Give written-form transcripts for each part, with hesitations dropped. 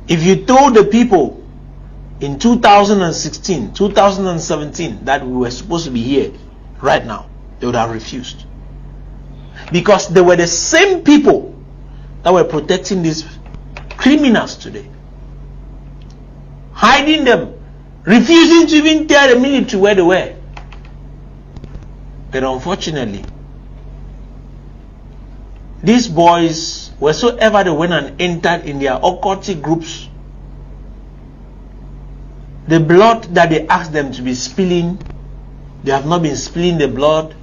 If you told the people in 2016, 2017 that we were supposed to be here right now, they would have refused. Because they were the same people that were protecting these criminals today. Hiding them, refusing to even tell the military where they were. But unfortunately, these boys, wheresoever they went and entered in their occultic groups, the blood that they asked them to be spilling, they have not been spilling the blood.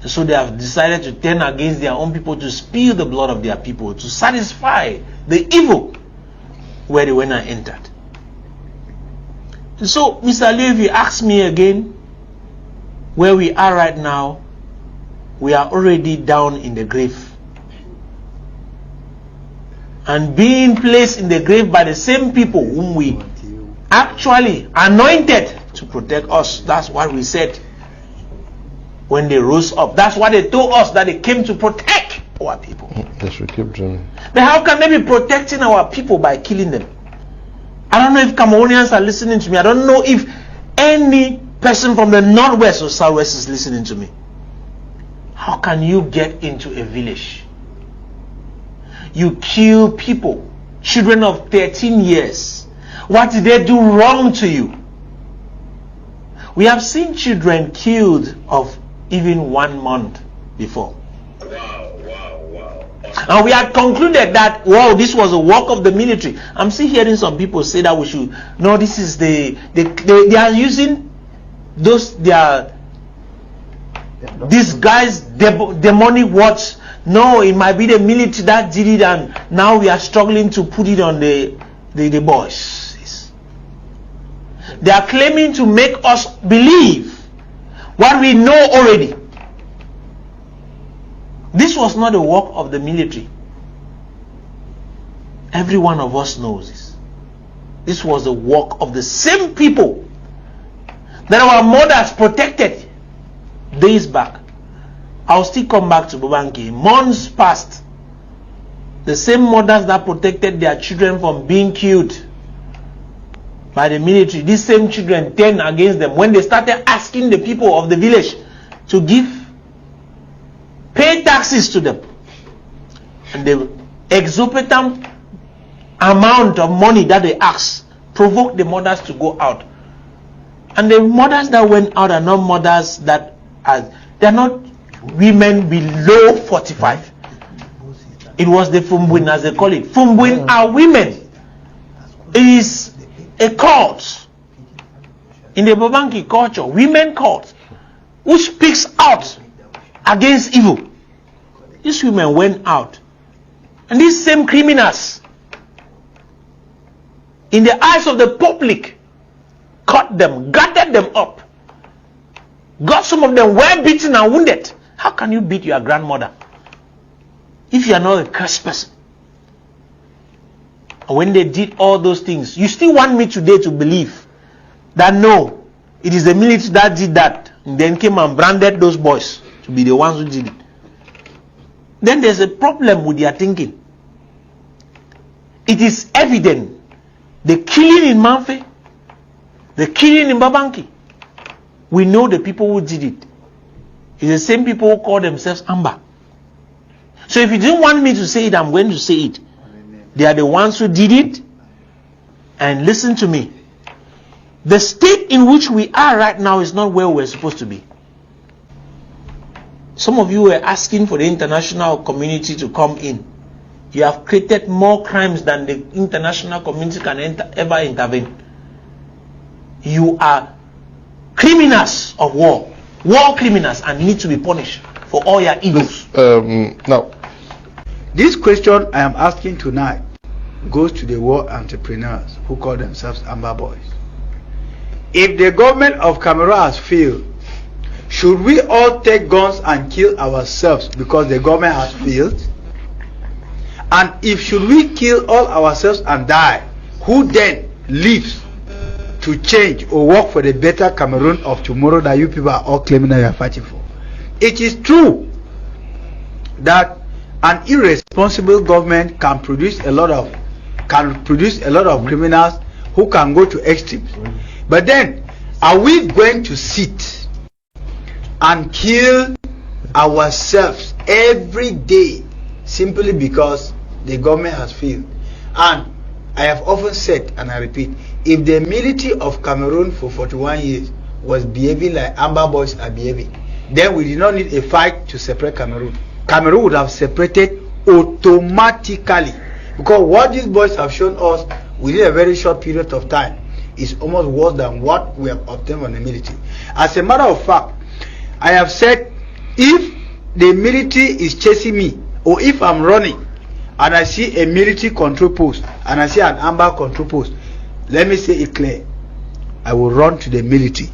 So they have decided to turn against their own people, to spill the blood of their people, to satisfy the evil where they went and entered. So, Mr. Lee, if you ask me again, where we are right now, we are already down in the grave. And being placed in the grave by the same people whom we actually anointed to protect us. That's what we said when they rose up. That's what they told us, that they came to protect our people. Yes, we keep doing. But how can they be protecting our people by killing them? I don't know if Cameroonians are listening to me. I don't know if any person from the northwest or southwest is listening to me. How can you get into a village? You kill people, children of 13 years. What did they do wrong to you? We have seen children killed of even 1 month before. And we had concluded that, wow, this was a work of the military. I'm still hearing some people say that we should, no, this is they are using those, these guys, demonic words. No, it might be the military that did it, and now we are struggling to put it on the boys. They are claiming to make us believe what we know already. This was not the work of the military. Every one of us knows this. This was the work of the same people that our mothers protected days back. I'll still come back to Bobanki. Months past, the same mothers that protected their children from being killed by the military, these same children turned against them when they started asking the people of the village to pay taxes to them. And the exorbitant amount of money that they asked provoked the mothers to go out. And the mothers that went out are not mothers that they're not women below 45. It was the Fumbuin, as they call it. Fumbuin are women. It is a cult in the Bobanki culture, women cult, which speaks out against evil. These women went out, and these same criminals, in the eyes of the public, caught them, gathered them up, got some of them well beaten and wounded. How can you beat your grandmother if you are not a cursed person? And when they did all those things, you still want me today to believe that no, it is the military that did that, and then came and branded those boys to be the ones who did it? Then there's a problem with their thinking. It is evident. The killing in Manfe, the killing in Bobanki, we know the people who did it. It's the same people who call themselves Amba. So if you didn't want me to say it, I'm going to say it. They are the ones who did it. And listen to me. The state in which we are right now is not where we're supposed to be. Some of you were asking for the international community to come in. You have created more crimes than the international community can ever intervene. You are criminals of war criminals, and need to be punished for all your evils. Now, this question I am asking tonight goes to the war entrepreneurs who call themselves Amba Boys. If the government of Cameroon has failed, should we all take guns and kill ourselves because the government has failed? And if should we kill all ourselves and die, who then lives to change or work for the better Cameroon of tomorrow that you people are all claiming that you are fighting for? It is true that an irresponsible government can produce a lot of can produce a lot of criminals who can go to extremes. But then, are we going to sit and kill ourselves every day simply because the government has failed? And I have often said, and I repeat, if the military of Cameroon for 41 years was behaving like Amber Boys are behaving, then we did not need a fight to separate Cameroon. Cameroon would have separated automatically, because what these boys have shown us within a very short period of time is almost worse than what we have obtained from the military. As a matter of fact, I have said, if the military is chasing me, or if I'm running and I see a military control post and I see an Amber control post, let me say it clear, I will run to the military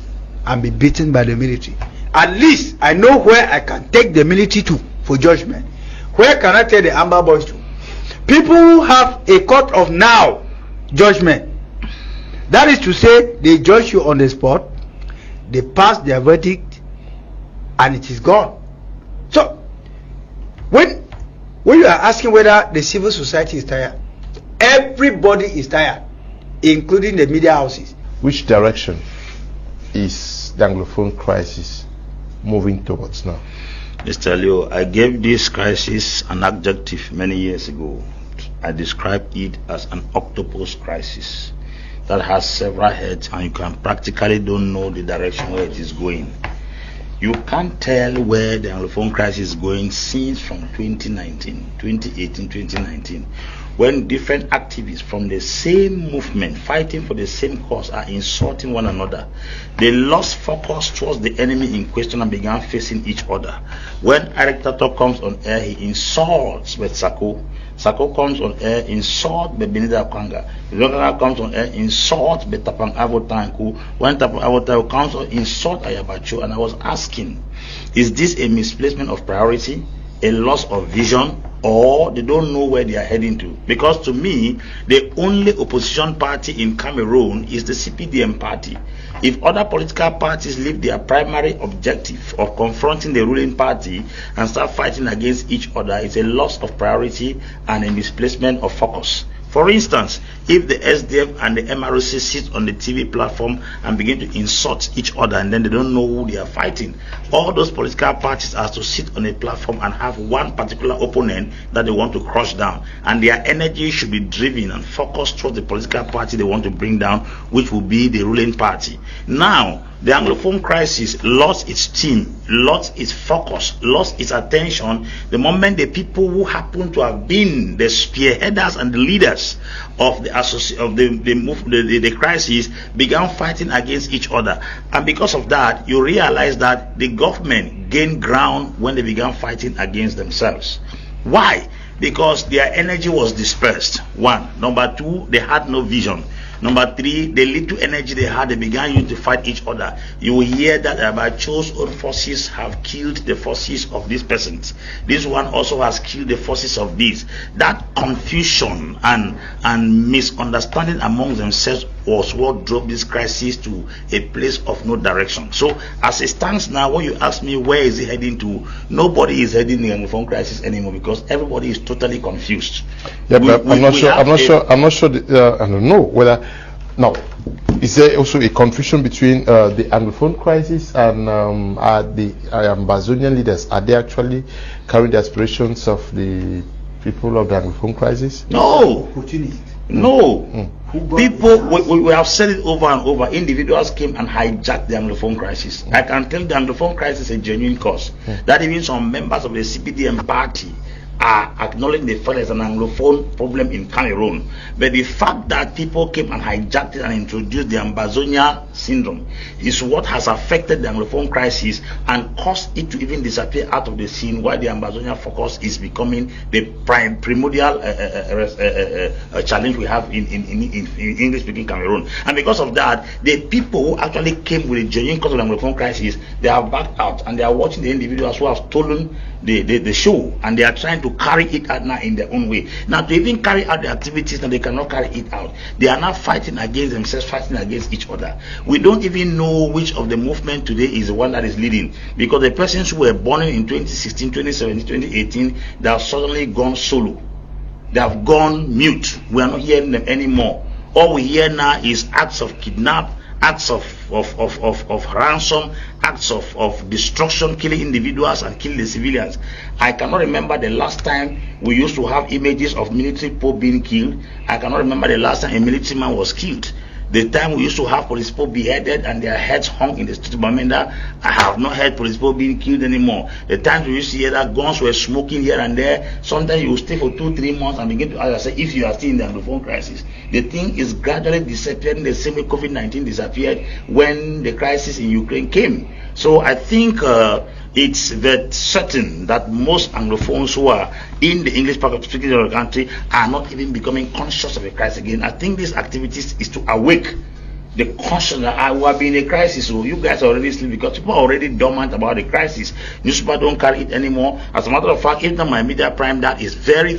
and be beaten by the military. At least I know where I can take the military to for judgment. Where can I take the Amber Boys to? People who have a court of now judgment, that is to say, they judge you on the spot, they pass their verdict, and it is gone. So when you are asking whether the civil society is tired, everybody is tired, including the media houses. Which direction is the Anglophone crisis moving towards now? Mr. Leo, I gave this crisis an adjective many years ago. I described it as an octopus crisis that has several heads, and you can practically don't know the direction where it is going. You can't tell where the Anglophone crisis is going since from 2018, 2019, when different activists from the same movement fighting for the same cause are insulting one another. They lost focus towards the enemy in question and began facing each other. When Eric Tato comes on air, he insults with Sako. Sako comes on air, insult Benita Kwanga. Benita comes on air, insult Betapang Avotanku. When Tapang Avotanku comes on, insult Ayabacho. And I was asking, is this a misplacement of priority, a loss of vision, or they don't know where they are heading to? Because to me, the only opposition party in Cameroon is the CPDM party. If other political parties leave their primary objective of confronting the ruling party and start fighting against each other, it's a loss of priority and a misplacement of focus. For instance, if the SDF and the MRC sit on the TV platform and begin to insult each other, and then they don't know who they are fighting, all those political parties are to sit on a platform and have one particular opponent that they want to crush down, and their energy should be driven and focused towards the political party they want to bring down, which will be the ruling party. Now, the Anglophone crisis lost its team, lost its focus, lost its attention the moment the people who happen to have been the spearheaders and the leaders of the crisis began fighting against each other. And because of that, you realize that the government gained ground when they began fighting against themselves. Why? Because their energy was dispersed. One. Number two, they had no vision. Number three, the little energy they had, they began using to fight each other. You will hear that Abacho's own forces have killed the forces of these persons. This one also has killed the forces of these. That confusion and misunderstanding among themselves was what drove this crisis to a place of no direction. So, as it stands now, when you ask me where is it heading to, nobody is heading the Anglophone crisis anymore, because everybody is totally confused. Yeah, but I'm not sure. I don't know whether. Now, is there also a confusion between the Anglophone crisis and the Ambazonian leaders? Are they actually carrying the aspirations of the people of the Anglophone crisis? No. No. People, we have said it over and over, individuals came and hijacked the Anglophone crisis. I can tell the Anglophone crisis is a genuine cause. That even some members of the CPDM party are acknowledging the fact there's an Anglophone problem in Cameroon. But the fact that people came and hijacked it and introduced the Ambazonia syndrome is what has affected the Anglophone crisis and caused it to even disappear out of the scene, while the Ambazonia focus is becoming the primordial challenge we have in English-speaking Cameroon. And because of that, the people who actually came with a genuine cause of the Anglophone crisis, they have backed out and they are watching the individuals who have stolen the show, and they are trying to carry it out now in their own way. Now, to even carry out the activities, now they cannot carry it out. They are now fighting against themselves, fighting against each other. We don't even know which of the movement today is the one that is leading, because the persons who were born in 2016, 2017, 2018, they have suddenly gone solo. They have gone mute. We are not hearing them anymore. All we hear now is acts of kidnap, acts of ransom, acts of destruction, killing individuals and killing the civilians. I cannot remember the last time we used to have images of military pope being killed. I cannot remember the last time a military man was killed. The time we used to have police people beheaded and their heads hung in the street of Bamenda, I have not heard police people being killed anymore. The times we used to hear that guns were smoking here and there, sometimes you will stay for 2-3 months and begin to ask yourself if you are still in the Anglophone crisis. The thing is gradually disappearing the same way COVID-19 disappeared when the crisis in Ukraine came. So I think it's very certain that most Anglophones who are in the English part of speaking of the country are not even becoming conscious of a crisis again. I think these activities is to awake the conscious that we are being in a crisis. So you guys are already asleep because people are already dormant about the crisis. Newspaper don't carry it anymore. As a matter of fact, even my media prime that is very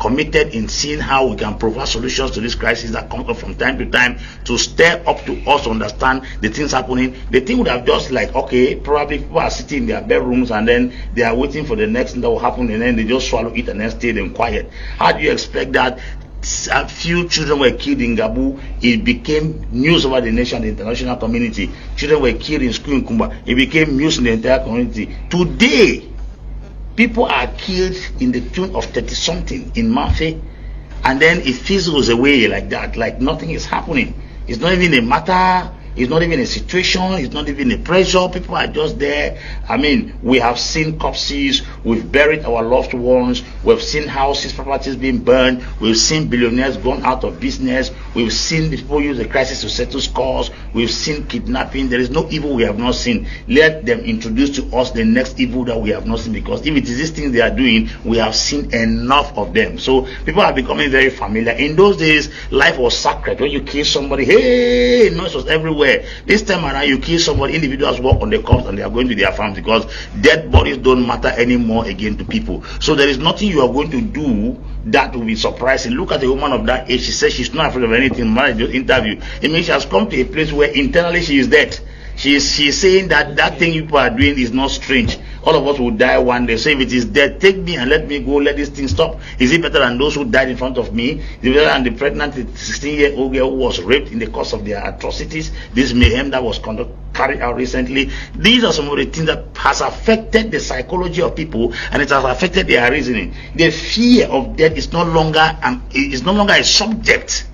committed in seeing how we can provide solutions to this crisis that comes up from time to time to step up to us to understand the things happening. The thing would have just like, okay, probably people are sitting in their bedrooms and then they are waiting for the next thing that will happen and then they just swallow it and then stay them quiet. How do you expect that? A few children were killed in Gabu, it became news over the nation, the international community. Children were killed in school in Kumba, it became news in the entire community. Today, people are killed in the tune of 30-something in Mafe, and then it fizzles away like that, like nothing is happening. It's not even a matter. It's not even a situation, it's not even a pressure. People are just there. I mean, we have seen corpses, we've buried our loved ones, we've seen houses, properties being burned, we've seen billionaires gone out of business, we've seen people use the crisis to settle scores, we've seen kidnapping. There is no evil we have not seen. Let them introduce to us the next evil that we have not seen, because if it is these things they are doing, we have seen enough of them. So people are becoming very familiar. In those days, life was sacred. When you kill somebody, hey, noise was everywhere. This time around, you kill somebody, individuals walk on the corpse and they are going to their farms because dead bodies don't matter anymore again to people. So there is nothing you are going to do that will be surprising. Look at a woman of that age. She says she's not afraid of anything. Man, just interview. It means she has come to a place where internally she is dead. She is saying that thing people are doing is not strange. All of us will die one day. So if it is dead, take me and let me go. Let this thing stop. Is it better than those who died in front of me? Is it better than the pregnant 16-year-old girl who was raped in the course of their atrocities? This mayhem that was carried out recently. These are some of the things that has affected the psychology of people, and it has affected their reasoning. The fear of death is no longer a subject.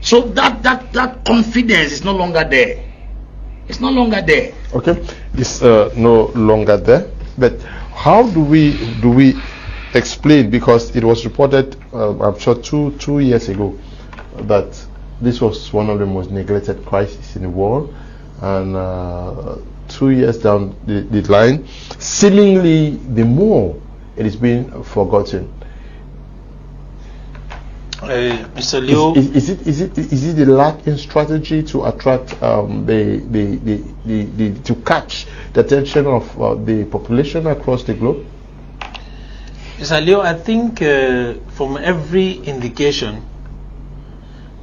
So that confidence is no longer there. It's no longer there. Okay, it's no longer there. But how do we explain? Because it was reported, I'm sure two years ago, that this was one of the most neglected crises in the world, and 2 years down the line, seemingly the more it is being forgotten. Mr. Leo, is it the lack in strategy to attract to catch the attention of the population across the globe? Mr. Leo, I think from every indication,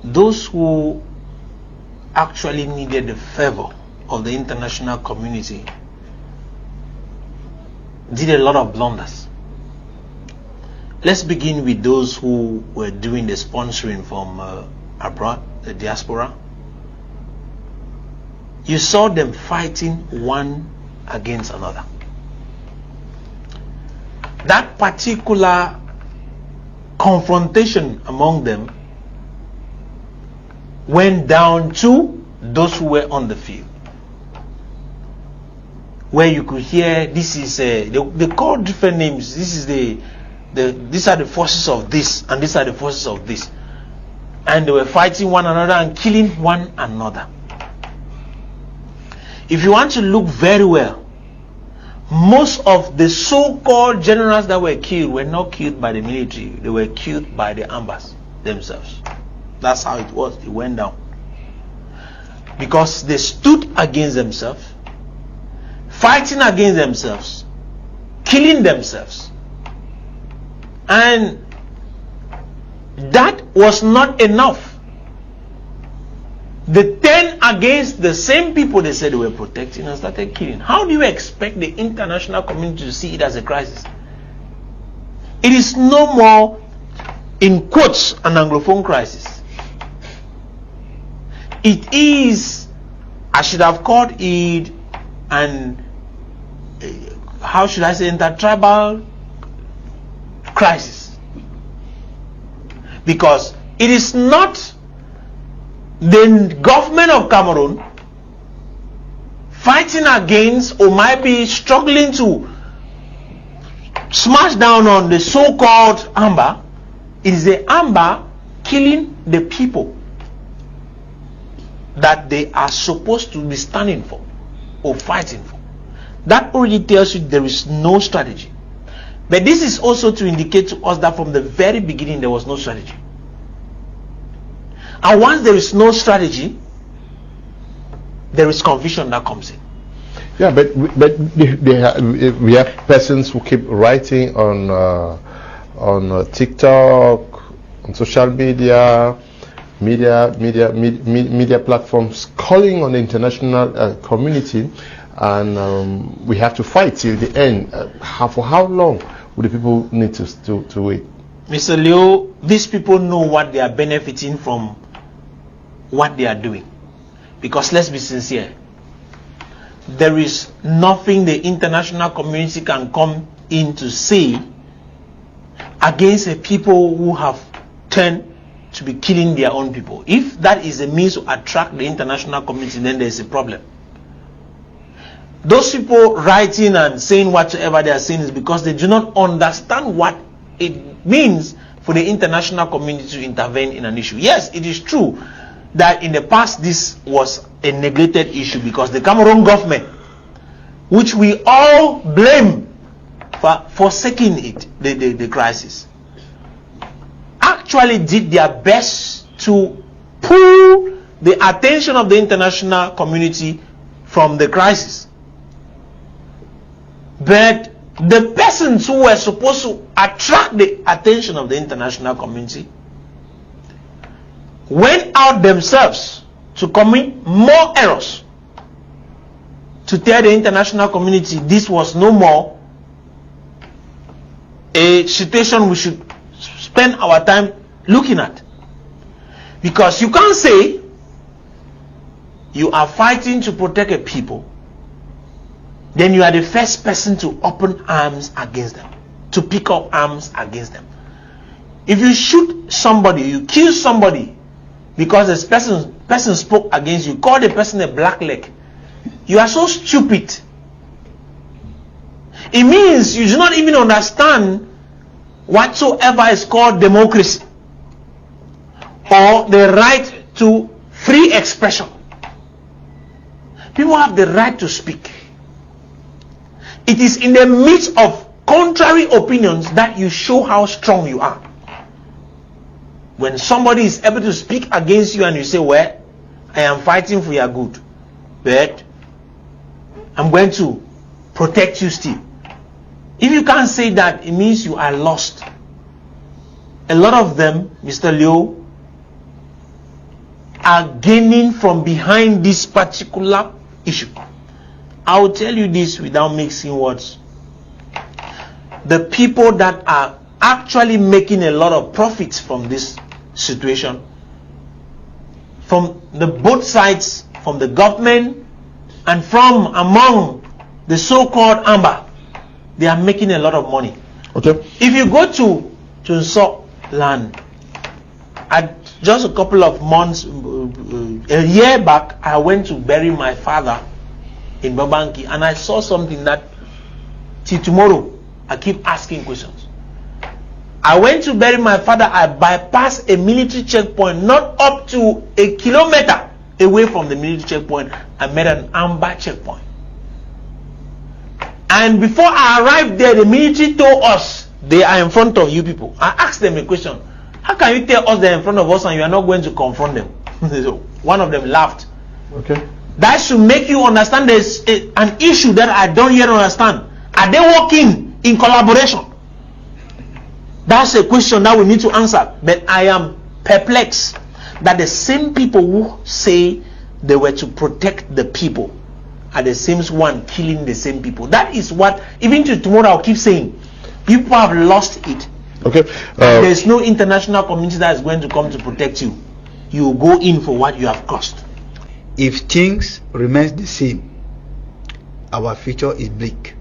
those who actually needed the favor of the international community did a lot of blunders. Let's begin with those who were doing the sponsoring from abroad, the diaspora. You saw them fighting one against another. That particular confrontation among them went down to those who were on the field, where you could hear this is they call different names. This is these are the forces of this, and these are the forces of this, and they were fighting one another and killing one another. If you want to look very well, most of the so-called generals that were killed were not killed by the military. They were killed by the Ambas themselves. That's how it was. It went down because they stood against themselves, fighting against themselves, killing themselves. And that was not enough. They turned against the same people they said they were protecting and started killing. How do you expect the international community to see it as a crisis? it is no more, in quotes, an Anglophone crisis. It is, I should have called it an, how should I say, intertribal crisis. Because it is not the government of Cameroon fighting against or might be struggling to smash down on the so-called Amba. It is the Amba killing the people that they are supposed to be standing for or fighting for. That already tells you there is no strategy. But this is also to indicate to us that from the very beginning there was no strategy. And once there is no strategy, there is confusion that comes in. Yeah, but we have persons who keep writing on TikTok, on social media platforms, calling on the international community, and we have to fight till the end. For how long would the people need to wait? Mr. Leo, these people know what they are benefiting from what they are doing. Because let's be sincere, there is nothing the international community can come in to say against a people who have turned to be killing their own people. If that is a means to attract the international community, then there is a problem. Those people writing and saying whatsoever they are saying is because they do not understand what it means for the international community to intervene in an issue. Yes, it is true that in the past this was a neglected issue because the Cameroon government, which we all blame for forsaking it, the crisis, actually did their best to pull the attention of the international community from the crisis. But the persons who were supposed to attract the attention of the international community went out themselves to commit more errors, to tell the international community this was no more a situation we should spend our time looking at. Because you can't say you are fighting to protect a people, then you are the first person to open arms against them, to pick up arms against them. If you shoot somebody, you kill somebody because this person spoke against you, call the person a blackleg, you are so stupid. It means you do not even understand whatsoever is called democracy or the right to free expression. People have the right to speak. It is in the midst of contrary opinions that you show how strong you are. When somebody is able to speak against you and you say, well, I am fighting for your good, but I'm going to protect you still. If you can't say that, it means you are lost. A lot of them, Mr. Leo, are gaining from behind this particular issue. I will tell you this without mixing words. The people that are actually making a lot of profits from this situation, from the both sides, from the government and from among the so-called Amba, they are making a lot of money. Okay. If you go to Nsok land, just a couple of months, a year back, I went to bury my father in Babanki, and I saw something that till tomorrow I keep asking questions. I went to bury my father. I bypassed a military checkpoint, not up to a kilometer away from the military checkpoint. I met an Amba checkpoint. And before I arrived there, the military told us they are in front of you people. I asked them a question. How can you tell us they're in front of us and you are not going to confront them? One of them laughed. Okay. That should make you understand there's an issue that I don't yet understand. Are they working in collaboration? That's a question that we need to answer. But I am perplexed that the same people who say they were to protect the people are the same one killing the same people. That is what, even to tomorrow, I'll keep saying. People have lost it. Okay. There's no international community that is going to come to protect you. You go in for what you have cost. If things remain the same, our future is bleak.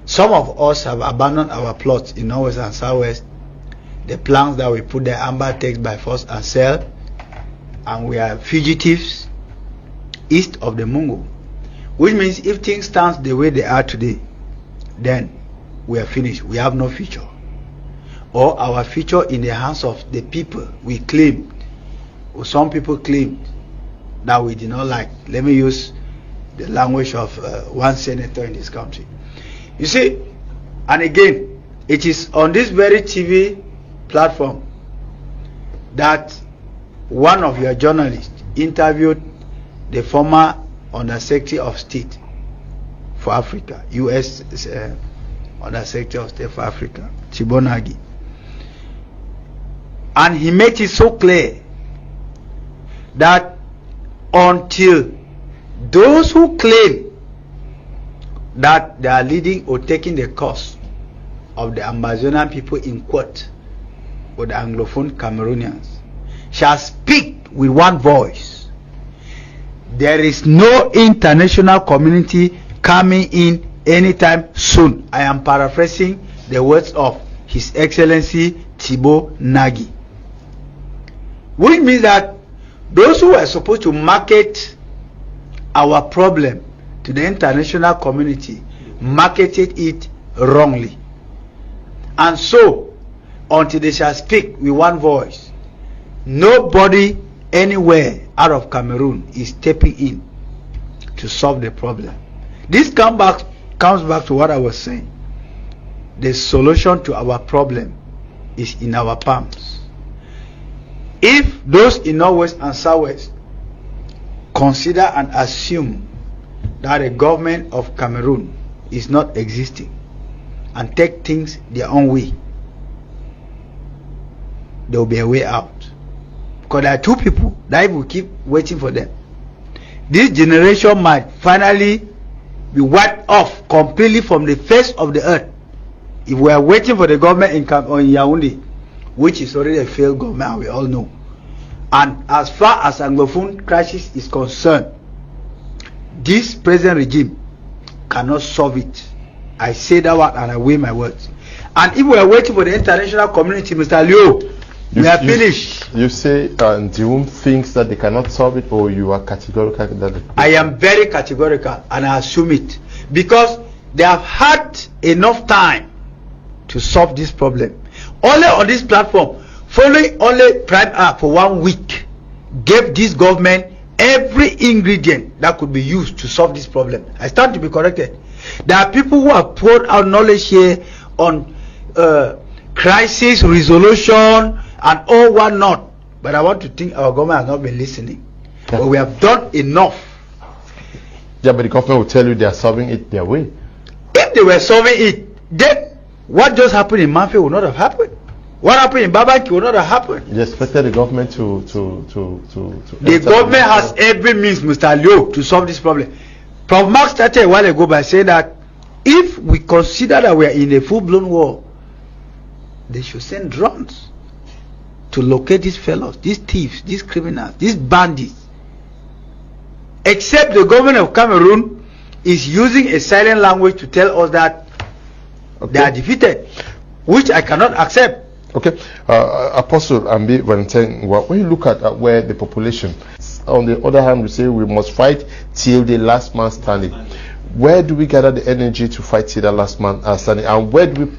Some of us have abandoned our plots in Northwest and Southwest, the plans that we put there, Amber takes by force and sell, and we are fugitives east of the Mungo. Which means if things stand the way they are today, then we are finished. We have no future. Or our future in the hands of the people we claimed, or some people claimed, that we did not like. Let me use the language of one senator in this country. You see, and again, it is on this very TV platform that one of your journalists interviewed the former Undersecretary of State for Africa, U.S. Undersecretary of State for Africa, Thibault Nagy. And he made it so clear that until those who claim that they are leading or taking the cause of the Amazonian people in court, or the Anglophone Cameroonians, shall speak with one voice, there is no international community coming in anytime soon. I am paraphrasing the words of His Excellency Thibault Nagy. Which means that those who are supposed to market our problem to the international community marketed it wrongly. And so, until they shall speak with one voice, nobody anywhere out of Cameroon is stepping in to solve the problem. This comes back to what I was saying. The solution to our problem is in our palms. If those in Northwest and Southwest consider and assume that the government of Cameroon is not existing and take things their own way, there will be a way out. Because there are two people that if we keep waiting for them, this generation might finally be wiped off completely from the face of the earth. If we are waiting for the government in Yaoundé, which is already a failed government, we all know. And as far as Anglophone crisis is concerned, this present regime cannot solve it. I say that one and I weigh my words. And if we are waiting for the international community, Mr. Leo, we are finished. You say Ndioum thinks that they cannot solve it, or you are categorical that I am very categorical, and I assume it, because they have had enough time to solve this problem. Only on this platform, following only Prime Act for 1 week, gave this government every ingredient that could be used to solve this problem. I stand to be corrected. There are people who have poured out knowledge here on crisis resolution and all whatnot, but I want to think our government has not been listening. Yeah. But we have done enough. Yeah, but the government will tell you they are solving it their way. If they were solving it, then what just happened in Manfe would not have happened. What happened in Babaki would not have happened. You expected the government to the government has every means, Mr. Leo, to solve this problem. Prof. Mark started a while ago by saying that if we consider that we are in a full-blown war, they should send drones to locate these fellows, these thieves, these criminals, these bandits. Except the government of Cameroon is using a silent language to tell us that they are defeated, which I cannot accept. Okay, Apostle Ambi Valentine, when you look at where the population, on the other hand, we say we must fight till the last man standing. Where do we gather the energy to fight till the last man standing, and where do we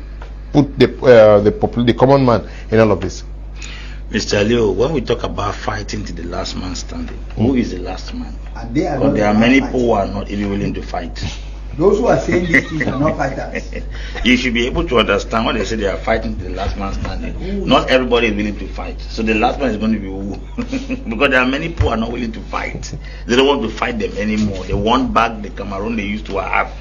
put the common man in all of this? Mr. Leo, when we talk about fighting to the last man standing, who is the last man? Because there are many people who are not even willing to fight. Those who are saying these things are not fighters. You should be able to understand when they say they are fighting to the last man standing. Not everybody is willing to fight. So the last man is going to be who? Because there are many people who are not willing to fight. They don't want to fight them anymore. They want back the Cameroon they used to have.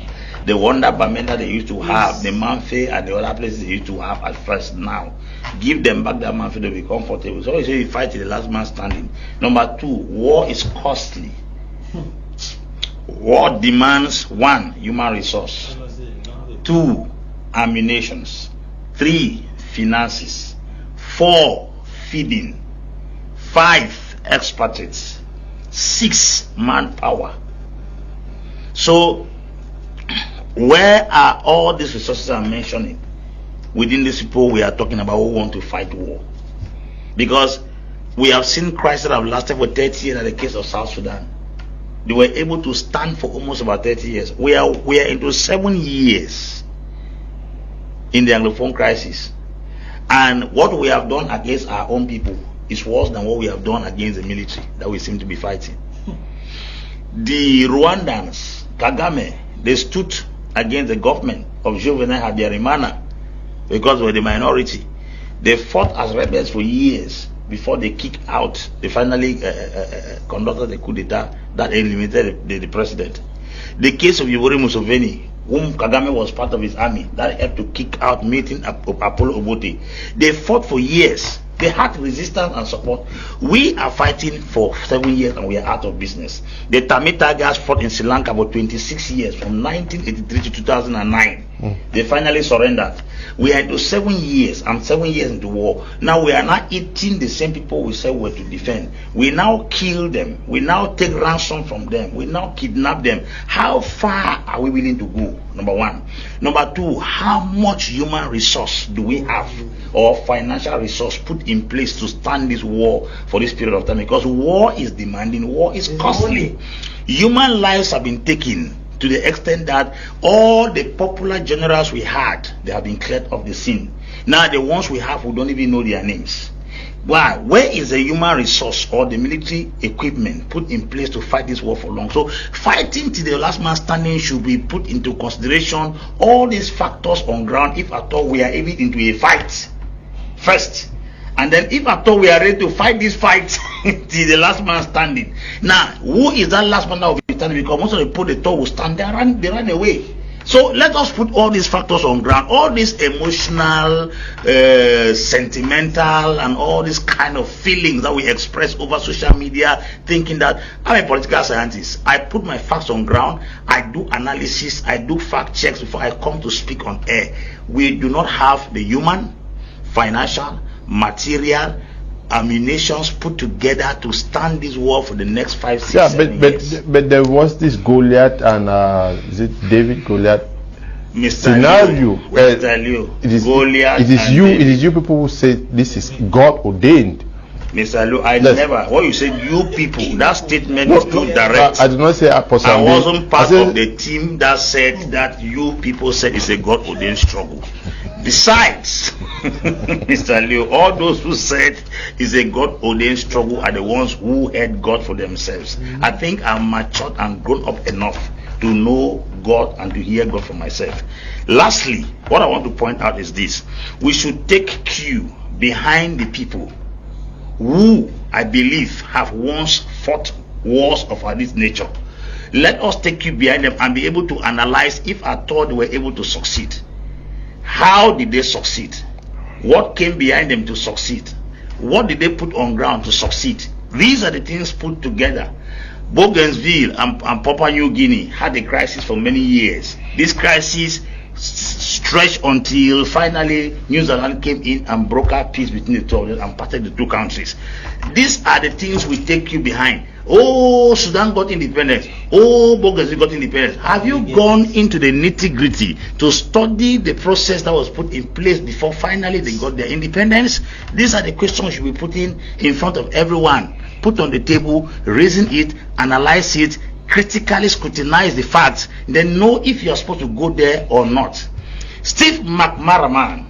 They want that Bamenda they used to have. The Manfe and the other places they used to have at first now. Give them back that Manfe to be comfortable. So you say you fight to the last man standing. Number 2, war is costly. War demands 1, human resource, 2, ammunitions, 3, finances, 4 feeding, 5 expatriates, 6 manpower. So where are all these resources I'm mentioning within these people we are talking about who want to fight war? Because we have seen crises that have lasted for 30 years in the case of South Sudan. They were able to stand for almost about 30 years. We are into 7 years in the Anglophone crisis. And what we have done against our own people is worse than what we have done against the military that we seem to be fighting. The Rwandans, Kagame, they stood against the government of Juvenal Habyarimana because they were the minority. They fought as rebels for years before they kicked out. They finally conducted the coup d'etat that eliminated the president. The case of Yoweri Museveni, whom Kagame was part of his army, that helped to kick out meeting Apollo Obote. They fought for years. They had resistance and support. We are fighting for 7 years and we are out of business. The Tamil Tigers fought in Sri Lanka for 26 years, from 1983 to 2009. They finally surrendered. We are into 7 years. I'm 7 years into war. Now we are not eating the same people we said we were to defend. We now kill them. We now take ransom from them. We now kidnap them. How far are we willing to go? Number one. Number two, how much human resource do we have, or financial resource put in place to stand this war for this period of time? Because war is demanding, war is costly. Human lives have been taken to the extent that all the popular generals we had, they have been cleared off the scene. Now the ones we have, we don't even know their names. Why? Where is the human resource or the military equipment put in place to fight this war for long? So fighting to the last man standing should be put into consideration, all these factors on ground, if at all we are even into a fight first. And then if at all we are ready to fight this fight till the last man standing. Now, who is that last man that will be standing? Because most of the people they thought will stand, they ran away. So let us put all these factors on ground, all these emotional, sentimental, and all these kind of feelings that we express over social media, thinking that I'm a political scientist. I put my facts on ground, I do analysis, I do fact checks before I come to speak on air. We do not have the human, financial, material, ammunitions put together to stand this war for the next 5, 6, 7 years. But there was this Goliath and is it David Goliath scenario? It is you people who say this is God ordained. Mr. Lu, never. What you said, you people, that statement is too direct. I did not say Apostle. I wasn't part of the team that said that you people said it's a God ordained struggle. Besides, Mr. Leo, all those who said it's a God ordained struggle are the ones who had God for themselves. I think I'm matured and grown up enough to know God and to hear God for myself. Lastly, what I want to point out is this: we should take cue behind the people who I believe have once fought wars of this nature. Let us take cue behind them and be able to analyze if at all they were able to succeed. How did they succeed? What came behind them to succeed? What did they put on ground to succeed? These are the things put together. Bougainville and Papua New Guinea had a crisis for many years. This crisis stretched until finally New Zealand came in and broke up peace between the two of them and parted the two countries. These are the things we take you behind. Oh, Sudan got independence. Oh, Bougainville got independence. Have you gone into the nitty-gritty to study the process that was put in place before finally they got their independence? These are the questions you will be putting in front of everyone. Put on the table, reason it, analyze it, critically scrutinize the facts, then know if you're supposed to go there or not. Steve McManaman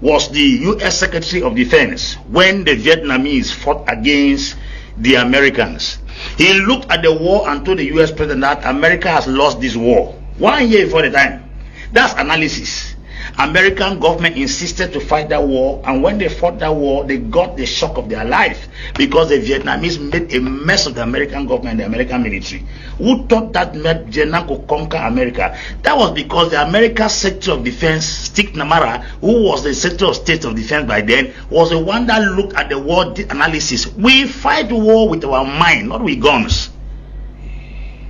was the U.S. Secretary of Defense when the Vietnamese fought against the Americans. He looked at the war and told the U.S. president that America has lost this war 1 year before the time. That's analysis. American government insisted to fight that war, and when they fought that war, they got the shock of their life because the Vietnamese made a mess of the American government and the American military. Who thought that Vietnam could conquer America? That was because the American Secretary of Defense, Steve Namara, who was the Secretary of State of Defense by then, was the one that looked at the war analysis. We fight war with our mind, not with guns.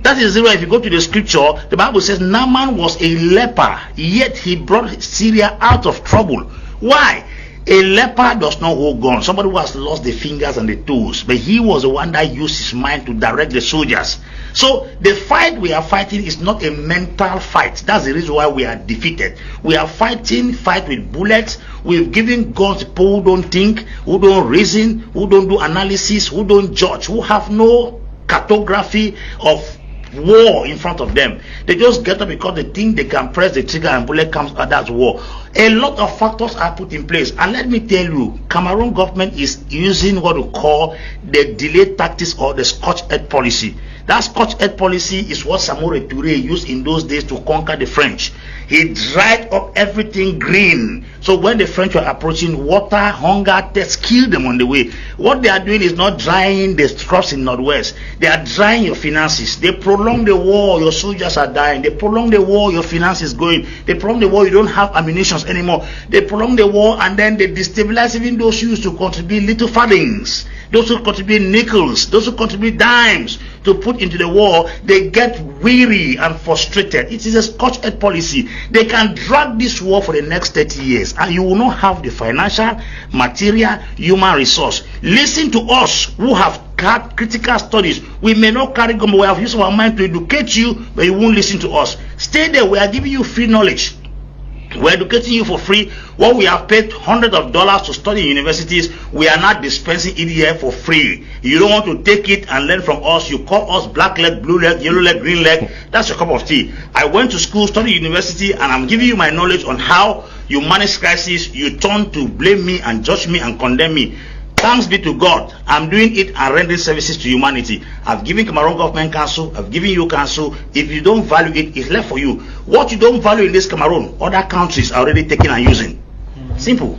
That is why if you go to the scripture, the Bible says Naaman was a leper, yet he brought Syria out of trouble. Why? A leper does not hold guns. Somebody who has lost the fingers and the toes, but he was the one that used his mind to direct the soldiers. So the fight we are fighting is not a mental fight. That's the reason why we are defeated. We are fight with bullets. We've given guns to people who don't think, who don't reason, who don't do analysis, who don't judge, who have no cartography of war in front of them. They just get up because they think they can press the trigger and bullet comes out. That's war. A lot of factors are put in place, and let me tell you, Cameroon government is using what we call the delay tactics or the Scotch-Egg policy. That Scotch-Egg policy is what Samori Touré used in those days to conquer the French. He dried up everything green. So when the French were approaching, water, hunger, death killed them on the way. What they are doing is not drying the crops in Northwest. They are drying your finances. They prolong the war, your soldiers are dying. They prolong the war, your finances going. They prolong the war, you don't have ammunition anymore. They prolong the war, and then they destabilize even those who used to contribute little farthings, those who contribute nickels, those who contribute dimes to put into the war. They get weary and frustrated. It is a Scotch-Egg policy. They can drag this war for the next 30 years, and you will not have the financial, material, human resource. Listen to us who have had critical studies. We may not carry gun, but we have used our mind to educate you, but you won't listen to us. Stay there. We are giving you free knowledge. We're educating you for free. What we have paid hundreds of dollars to study in universities, we are not dispensing it here for free. You don't want to take it and learn from us. You call us black leg, blue leg, yellow leg, green leg. That's your cup of tea. I went to school, studied university, and I'm giving you my knowledge on how you manage crisis. You turn to blame me and judge me and condemn me. Thanks be to God, I'm doing it and rendering services to humanity. I've given Cameroon Government Council, I've given you council. If you don't value it, it's left for you. What you don't value in this Cameroon, other countries are already taking and using. Simple.